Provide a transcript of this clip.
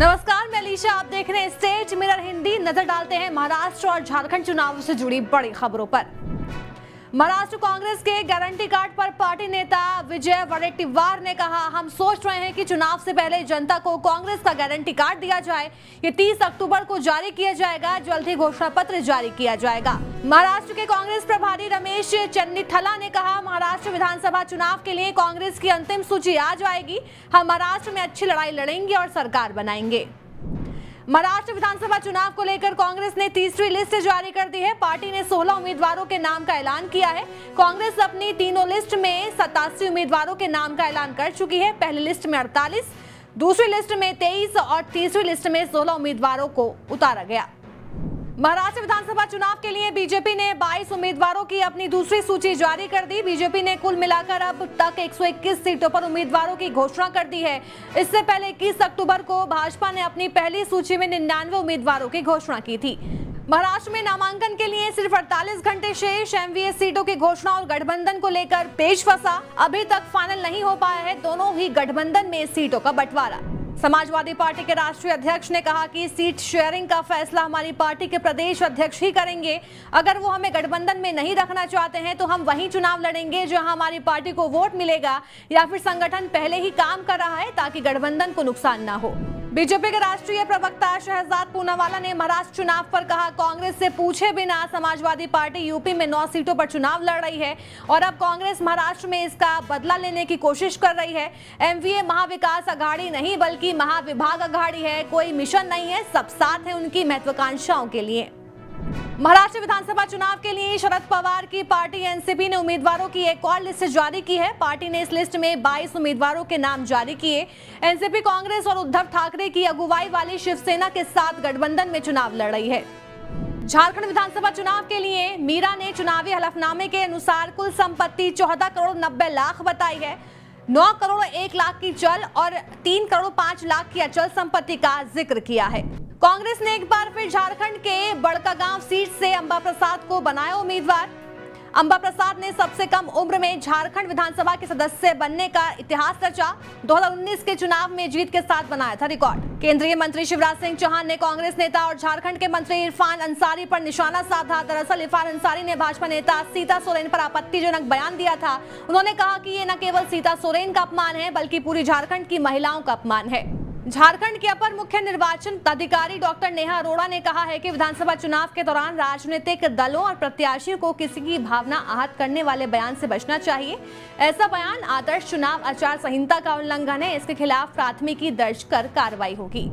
नमस्कार, मैं अलीशा। आप देख रहे हैं स्टेट मिरर हिंदी। नजर डालते हैं महाराष्ट्र और झारखंड चुनाव से जुड़ी बड़ी खबरों पर। महाराष्ट्र कांग्रेस के गारंटी कार्ड पर पार्टी नेता विजय वडेट्टीवार ने कहा, हम सोच रहे हैं कि चुनाव से पहले जनता को कांग्रेस का गारंटी कार्ड दिया जाए। ये 30 अक्टूबर को जारी किया जाएगा। जल्द ही घोषणा पत्र जारी किया जाएगा। महाराष्ट्र के कांग्रेस प्रभारी रमेश चन्नीथला ने कहा, महाराष्ट्र विधानसभा चुनाव के लिए कांग्रेस की अंतिम सूची आ जाएगी। हम महाराष्ट्र में अच्छी लड़ाई लड़ेंगे और सरकार बनाएंगे। महाराष्ट्र विधानसभा चुनाव को लेकर कांग्रेस ने तीसरी लिस्ट जारी कर दी है। पार्टी ने 16 उम्मीदवारों के नाम का ऐलान किया है। कांग्रेस अपनी तीनों लिस्ट में 87 उम्मीदवारों के नाम का ऐलान कर चुकी है। पहली लिस्ट में 48, दूसरी लिस्ट में 23 और तीसरी लिस्ट में 16 उम्मीदवारों को उतारा गया। महाराष्ट्र विधानसभा चुनाव के लिए बीजेपी ने 22 उम्मीदवारों की अपनी दूसरी सूची जारी कर दी। बीजेपी ने कुल मिलाकर अब तक 121 सीटों पर उम्मीदवारों की घोषणा कर दी है। इससे पहले 21 अक्टूबर को भाजपा ने अपनी पहली सूची में 99 उम्मीदवारों की घोषणा की थी। महाराष्ट्र में नामांकन के लिए सिर्फ 48 घंटे शेष। एमवीएस सीटों की घोषणा और गठबंधन को लेकर पेच फंसा। अभी तक फाइनल नहीं हो पाया है दोनों ही गठबंधन में सीटों का बंटवारा। समाजवादी पार्टी के राष्ट्रीय अध्यक्ष ने कहा कि सीट शेयरिंग का फैसला हमारी पार्टी के प्रदेश अध्यक्ष ही करेंगे। अगर वो हमें गठबंधन में नहीं रखना चाहते हैं तो हम वही चुनाव लड़ेंगे जहां हमारी पार्टी को वोट मिलेगा, या फिर संगठन पहले ही काम कर रहा है ताकि गठबंधन को नुकसान ना हो। बीजेपी के राष्ट्रीय प्रवक्ता शहजाद पूनावाला ने महाराष्ट्र चुनाव पर कहा, कांग्रेस से पूछे बिना समाजवादी पार्टी यूपी में 9 सीटों पर चुनाव लड़ रही है और अब कांग्रेस महाराष्ट्र में इसका बदला लेने की कोशिश कर रही है। एमवीए महाविकास अघाड़ी नहीं बल्कि महाविभाग अघाड़ी है। कोई मिशन नहीं है, सब साथ है उनकी महत्वाकांक्षाओं के लिए। महाराष्ट्र विधानसभा चुनाव के लिए शरद पवार की पार्टी एनसीपी ने उम्मीदवारों की एक और लिस्ट जारी की है। पार्टी ने इस लिस्ट में 22 उम्मीदवारों के नाम जारी किए। एनसीपी कांग्रेस और उद्धव ठाकरे की अगुवाई वाली शिवसेना के साथ गठबंधन में चुनाव लड़ रही है। झारखंड विधानसभा चुनाव के लिए मीरा ने चुनावी हलफनामे के अनुसार कुल संपत्ति 14 करोड़ 90 लाख बताई है। 9 करोड़ 1 लाख की चल और 3 करोड़ 5 लाख की अचल संपत्ति का जिक्र किया है। कांग्रेस ने एक बार फिर झारखंड के बड़कागांव सीट से अंबा प्रसाद को बनाया उम्मीदवार। अंबा प्रसाद ने सबसे कम उम्र में झारखंड विधानसभा के सदस्य बनने का इतिहास रचा। 2019 के चुनाव में जीत के साथ बनाया था रिकॉर्ड। केंद्रीय मंत्री शिवराज सिंह चौहान ने कांग्रेस नेता और झारखंड के मंत्री इरफान अंसारी पर निशाना साधा। दरअसल इरफान अंसारी ने भाजपा नेता सीता सोरेन पर आपत्तिजनक बयान दिया था। उन्होंने कहा कि ये न केवल सीता सोरेन का अपमान है बल्कि पूरी झारखंड की महिलाओं का अपमान है। झारखंड के अपर मुख्य निर्वाचन अधिकारी डॉक्टर नेहा अरोड़ा ने कहा है कि विधानसभा चुनाव के दौरान राजनीतिक दलों और प्रत्याशियों को किसी की भावना आहत करने वाले बयान से बचना चाहिए। ऐसा बयान आदर्श चुनाव आचार संहिता का उल्लंघन है। इसके खिलाफ प्राथमिकी दर्ज कर कार्रवाई होगी।